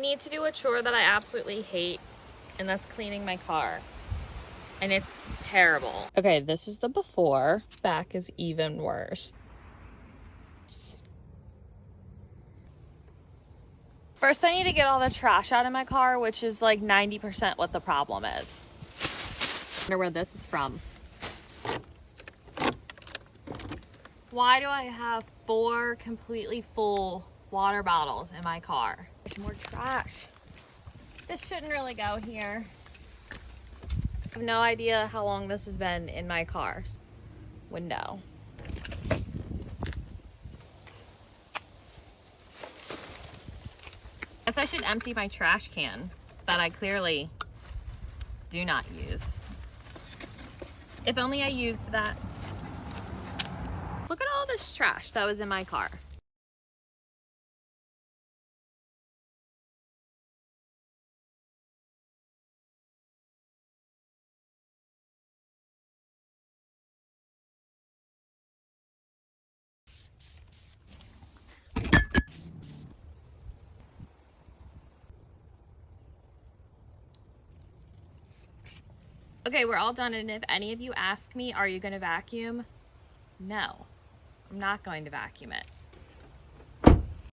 I need to do a chore that I absolutely hate, and that's cleaning my car. And it's terrible. Okay, this is the before. Back is even worse. First, I need to get all the trash out of my car, which is like 90% what the problem is. I wonder where this is from. Why do I have 4 completely full water bottles in my car? There's more trash. This shouldn't really go here. I have no idea how long this has been in my car. Window. Guess I should empty my trash can that I clearly do not use. If only I used that. Look at all this trash that was in my car. Okay, we're all done, and if any of you ask me, are you going to vacuum? No, I'm not going to vacuum it.